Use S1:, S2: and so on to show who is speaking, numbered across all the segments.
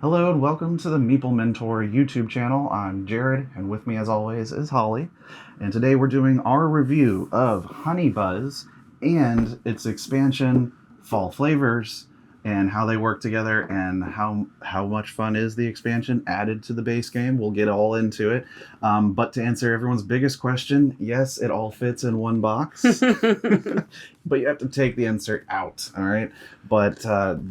S1: Hello and welcome to the Meeple Mentor YouTube channel. I'm Jared, and with me as always is Holly. And today we're doing our review of Honey Buzz and its expansion, Fall Flavors, and how they work together and how much fun is the expansion added to the base game. We'll get all into it. But to answer everyone's biggest question, yes, it all fits in one box. But you have to take the insert out, all right? But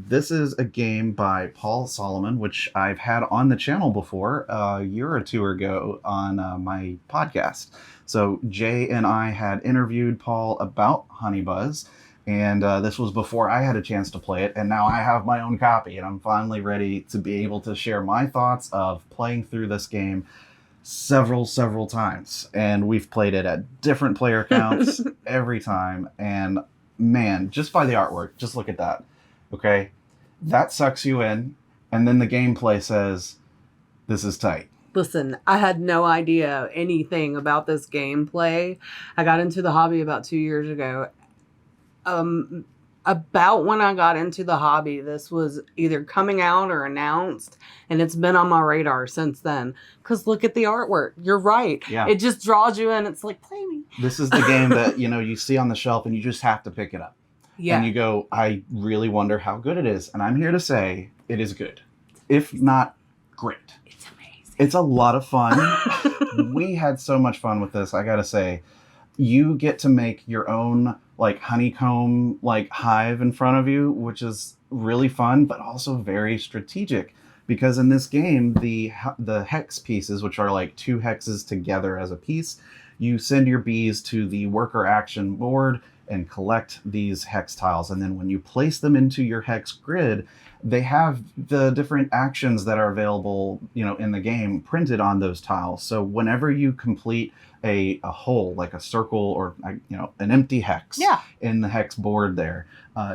S1: this is a game by Paul Salomon, which I've had on the channel before a year or two ago on my podcast. So Jay and I had interviewed Paul about Honey Buzz, and this was before I had a chance to play it, and now I have my own copy, and I'm finally ready to be able to share my thoughts of playing through this game several times. And we've played it at different player counts every time, and man, just by the artwork, just look at that. Okay, that sucks you in, and then the gameplay says, this is tight.
S2: Listen, I had no idea anything about this gameplay. I got into the hobby about 2 years ago. About when I got into the hobby, this was either coming out or announced, and it's been on my radar since then. Because look at the artwork. You're right.
S1: Yeah.
S2: It just draws you in. It's like, play me.
S1: This is the game that, you see on the shelf and you just have to pick it up.
S2: Yeah.
S1: And you go, I really wonder how good it is. And I'm here to say it is good. If not great.
S2: It's amazing.
S1: It's a lot of fun. We had so much fun with this, I gotta say. You get to make your own honeycomb hive in front of you, which is really fun, but also very strategic. Because in this game, the hex pieces, which are two hexes together as a piece, you send your bees to the worker action board and collect these hex tiles. And then when you place them into your hex grid, they have the different actions that are available, in the game printed on those tiles. So whenever you complete a hole, like a circle or, an empty hex in the hex board there,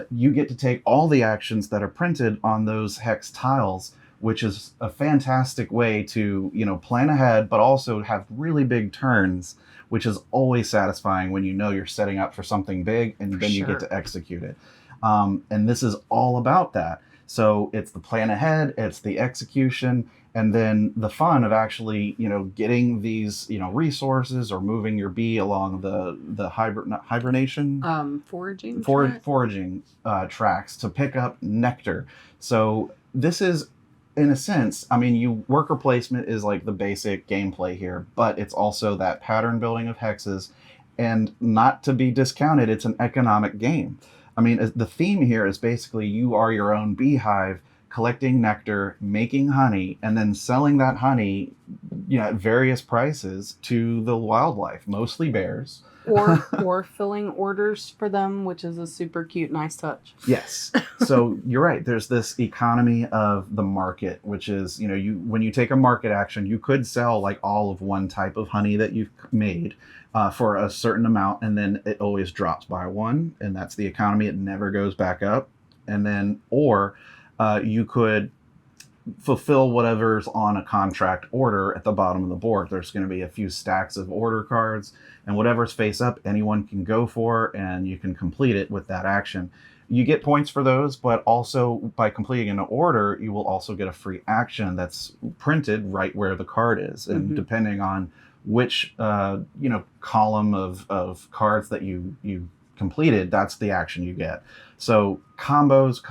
S1: you get to take all the actions that are printed on those hex tiles, which is a fantastic way to, plan ahead, but also have really big turns, which is always satisfying when you're setting up for something big and then you get to execute it. And this is all about that. So it's the plan ahead, it's the execution, and then the fun of actually, getting these, resources or moving your bee along the hibernation? Foraging tracks to pick up nectar. So this is, in a sense, worker placement is the basic gameplay here, but it's also that pattern building of hexes, and not to be discounted, it's an economic game. The theme here is basically you are your own beehive, collecting nectar, making honey, and then selling that honey, at various prices to the wildlife, mostly bears.
S2: Or filling orders for them, which is a super cute, nice touch.
S1: Yes. So you're right. There's this economy of the market, which is, when you take a market action, you could sell all of one type of honey that you've made for a certain amount, and then it always drops by one, and that's the economy. It never goes back up. And then, or you could fulfill whatever's on a contract order at the bottom of the board. There's going to be a few stacks of order cards, and whatever's face up, anyone can go for, and you can complete it with that action. You get points for those, but also by completing an order, you will also get a free action that's printed right where the card is. And depending on which column of cards that you completed, that's the action you get. So combos,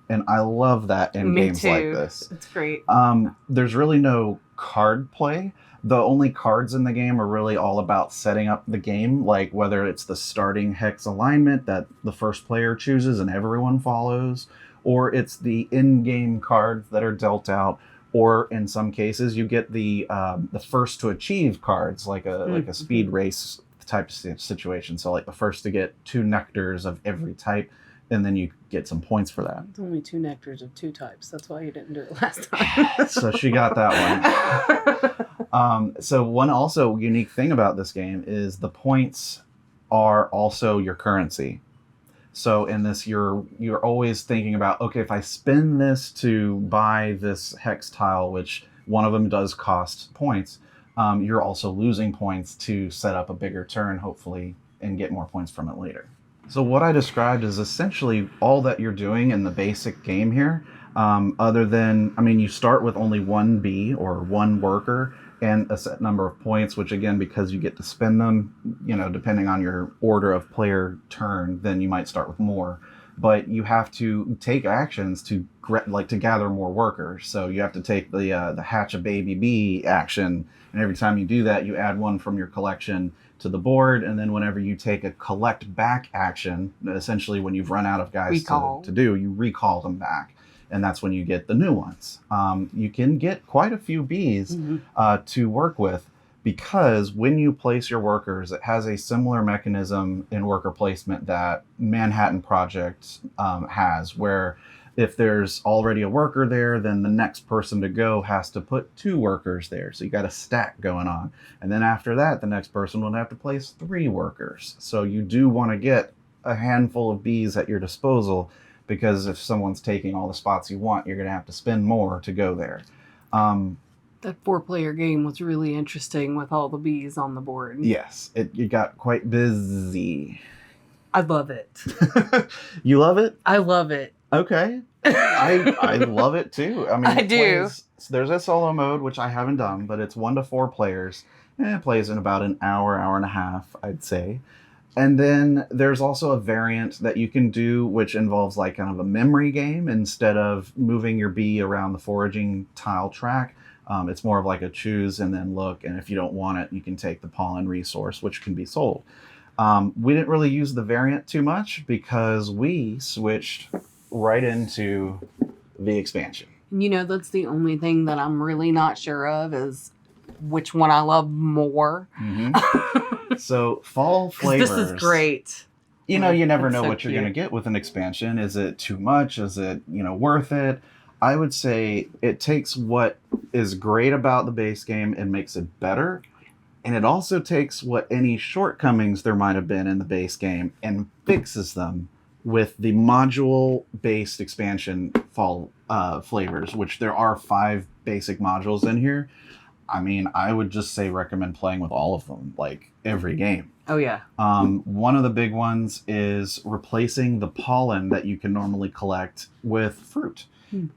S1: and I love that in games like this.
S2: It's great.
S1: There's really no card play. The only cards in the game are really all about setting up the game, whether it's the starting hex alignment that the first player chooses and everyone follows, or it's the in-game cards that are dealt out, or in some cases you get the first to achieve cards, like a speed race type situation. So the first to get 2 nectars of every type, and then you get some points for that.
S2: It's only 2 nectars of 2 types. That's why you didn't do it last time.
S1: So she got that one. So one also unique thing about this game is the points are also your currency. So in this, you're always thinking about, okay, if I spend this to buy this hex tile, which one of them does cost points, you're also losing points to set up a bigger turn, hopefully, and get more points from it later. So what I described is essentially all that you're doing in the basic game here. Other than, I mean, you start with only one bee or one worker and a set number of points, which again, because you get to spend them, depending on your order of player turn, then you might start with more. But you have to take actions to gather more workers. So you have to take the hatch a baby bee action, and every time you do that, you add one from your collection to the board, and then whenever you take a collect back action, essentially when you've run out of guys to do, you recall them back, and that's when you get the new ones. You can get quite a few bees to work with, because when you place your workers, it has a similar mechanism in worker placement that Manhattan Project has, where if there's already a worker there, then the next person to go has to put 2 workers there. So you got a stack going on. And then after that, the next person will have to place 3 workers. So you do want to get a handful of bees at your disposal, because if someone's taking all the spots you want, you're going to have to spend more to go there.
S2: That 4-player game was really interesting with all the bees on the board.
S1: Yes, it got quite busy.
S2: I love it.
S1: You love it?
S2: I love it.
S1: Okay. I love it too. I mean,
S2: I do.
S1: There's a solo mode, which I haven't done, but it's 1 to 4 players. And it plays in about an hour and a half, I'd say. And then there's also a variant that you can do, which involves like kind of a memory game instead of moving your bee around the foraging tile track. It's more of like a choose and then look, and if you don't want it, you can take the pollen resource, which can be sold. We didn't really use the variant too much because we switched right into the expansion.
S2: That's the only thing that I'm really not sure of is which one I love more.
S1: Mm-hmm. So fall flavors.
S2: This is great.
S1: You never know what you're going to get with an expansion. Is it too much? Is it, worth it? I would say it takes what is great about the base game and makes it better. And it also takes what any shortcomings there might have been in the base game and fixes them with the module-based expansion fall flavors, which there are 5 basic modules in here. I mean, I would just say recommend playing with all of them, like every game.
S2: Oh, yeah.
S1: One of the big ones is replacing the pollen that you can normally collect with fruit.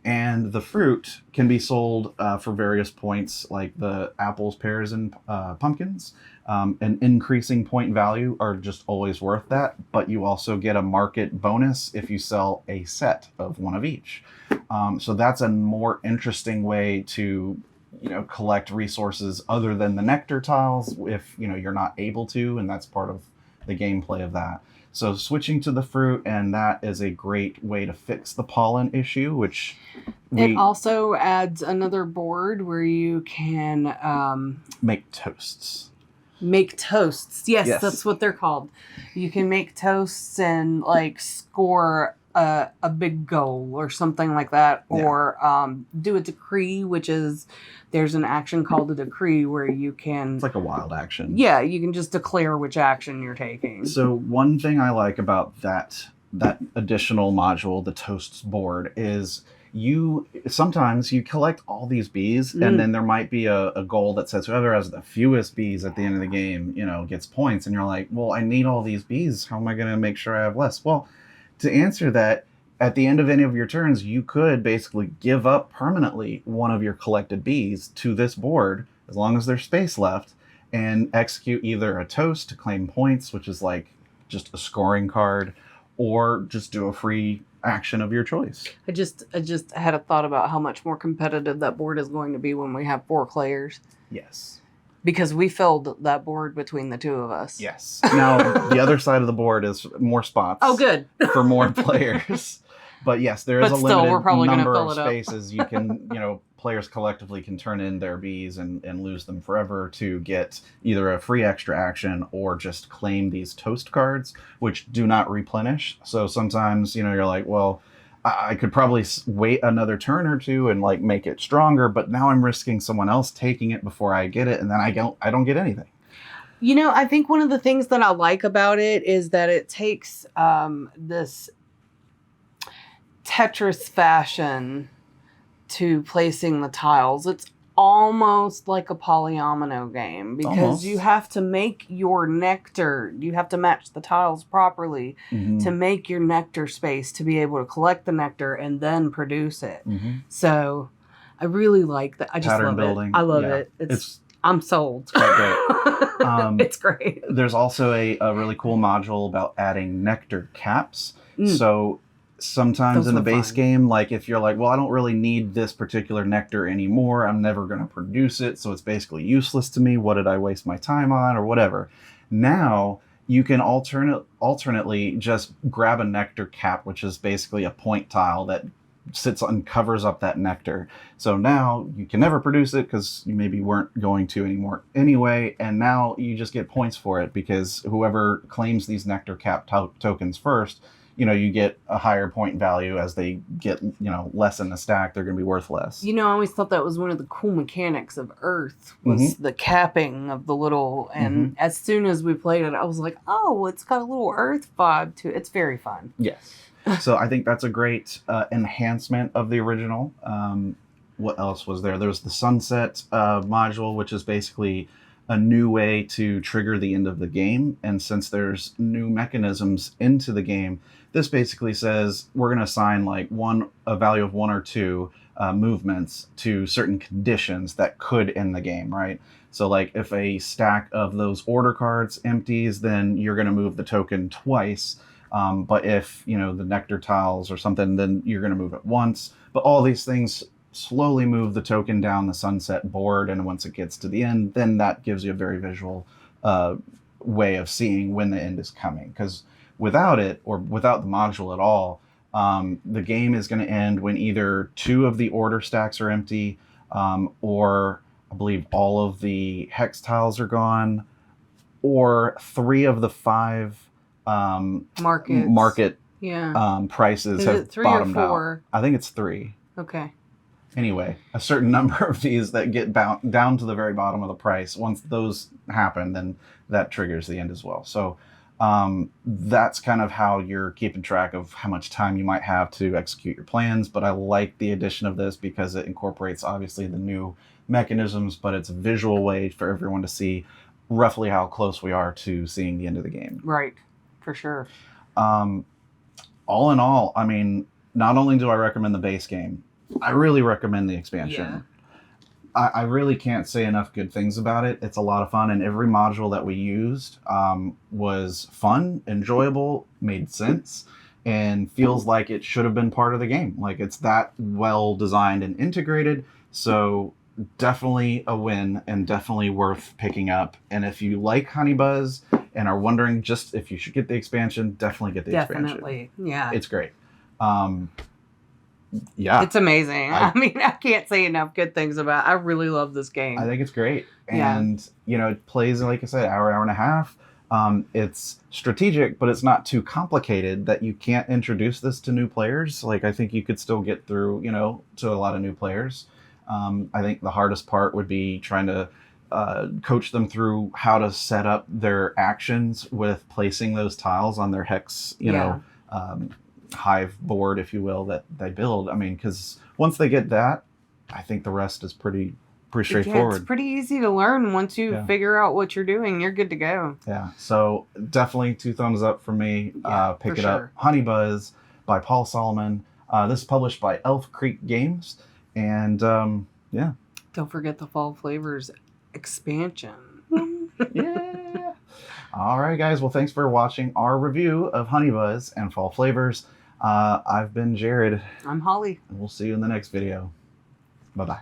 S1: And the fruit can be sold for various points, like the apples, pears, and pumpkins. An increasing point value are just always worth that, but you also get a market bonus if you sell a set of one of each. So that's a more interesting way to collect resources other than the nectar tiles if you're not able to, and that's part of the gameplay of that. So switching to the fruit, and that is a great way to fix the pollen issue, which
S2: it also adds another board where you can
S1: make toasts.
S2: Make toasts. Yes, that's what they're called. You can make toasts and score a big goal or something like that, or do a decree, which is there's an action called a decree where you can...
S1: It's like a wild action.
S2: Yeah, you can just declare which action you're taking.
S1: So one thing I like about that additional module, the toasts board, is sometimes you collect all these bees, and then there might be a goal that says whoever has the fewest bees at the end of the game, gets points, and you're like, well, I need all these bees. How am I going to make sure I have less? Well, to answer that, at the end of any of your turns, you could basically give up permanently one of your collected bees to this board, as long as there's space left, and execute either a toast to claim points, which is like just a scoring card, or just do a free action of your choice.
S2: I just had a thought about how much more competitive that board is going to be when we have 4 players.
S1: Yes.
S2: Because we filled that board between the 2 of us.
S1: Yes. Now, the other side of the board is more spots.
S2: Oh, good.
S1: For more players. But yes, there is a limited number of spaces you can, players collectively can turn in their bees and lose them forever to get either a free extra action or just claim these toast cards, which do not replenish. So sometimes, you're like, well, I could probably wait another turn or 2 and make it stronger, but now I'm risking someone else taking it before I get it, and then I don't get anything.
S2: I think one of the things that I like about it is that it takes this Tetris fashion to placing the tiles. It's almost like a polyomino game because
S1: Almost.
S2: you have to make your nectar. You have to match the tiles properly to make your nectar space to be able to collect the nectar and then produce it. So I really like that. I just
S1: Pattern
S2: love
S1: building.
S2: it. I love it. I'm sold.
S1: It's quite great.
S2: It's great.
S1: There's also a really cool module about adding nectar caps. So sometimes in the base game, like if you're like, well, I don't really need this particular nectar anymore, I'm never going to produce it, so it's basically useless to me. What did I waste my time on, or whatever? Now you can alternately just grab a nectar cap, which is basically a point tile that sits and covers up that nectar. So now you can never produce it because you maybe weren't going to anymore anyway, and now you just get points for it because whoever claims these nectar cap tokens first, you get a higher point value. As they get, less in the stack, they're going to be worth less.
S2: I always thought that was one of the cool mechanics of Earth was the capping of the little, and as soon as we played it, I was like, oh, it's got a little Earth vibe to it. It's very fun.
S1: Yes. So I think that's a great enhancement of the original. What else was there? There's the sunset module, which is basically a new way to trigger the end of the game. And since there's new mechanisms into the game, this basically says we're going to assign like a value of 1 or 2 movements to certain conditions that could end the game, right? So like if a stack of those order cards empties, then you're going to move the token twice. But if, the nectar tiles or something, then you're going to move it once. But all these things slowly move the token down the sunset board. And once it gets to the end, then that gives you a very visual way of seeing when the end is coming. Because without it, or without the module at all, the game is going to end when either 2 of the order stacks are empty, or I believe all of the hex tiles are gone, or 3 of the 5 market prices have bottomed out. I think it's 3.
S2: Okay.
S1: Anyway, a certain number of these that get down to the very bottom of the price. Once those happen, then that triggers the end as well. So that's kind of how you're keeping track of how much time you might have to execute your plans. But I like the addition of this because it incorporates obviously the new mechanisms, but it's a visual way for everyone to see roughly how close we are to seeing the end of the game.
S2: Right. For sure.
S1: All in all, I mean, not only do I recommend the base game, I really recommend the expansion. I really can't say enough good things about it. It's a lot of fun, and every module that we used was fun, enjoyable, made sense, and feels like it should have been part of the game. Like, it's that well designed and integrated. So definitely a win and definitely worth picking up. And if you like Honey Buzz and are wondering just if you should get the expansion, definitely get the expansion.
S2: Definitely, yeah.
S1: It's great. Yeah.
S2: It's amazing. I mean, I can't say enough good things about it. I really love this game.
S1: I think it's great. And, it plays, like I said, hour and a half. It's strategic, but it's not too complicated that you can't introduce this to new players. Like, I think you could still get through, to a lot of new players. I think the hardest part would be trying to coach them through how to set up their actions with placing those tiles on their hex, hive board, if you will, that they build. I mean, because once they get that, I think the rest is pretty straightforward.
S2: It's pretty easy to learn. Once you figure out what you're doing, you're good to go.
S1: Yeah. So definitely 2 thumbs up from me. Pick it up. Honey Buzz by Paul Salomon. This is published by Elf Creek Games. And
S2: Don't forget the Fall Flavors expansion.
S1: Yeah. All right, guys. Well, thanks for watching our review of Honey Buzz and Fall Flavors. I've been Jared.
S2: I'm Holly.
S1: And we'll see you in the next video. Bye-bye.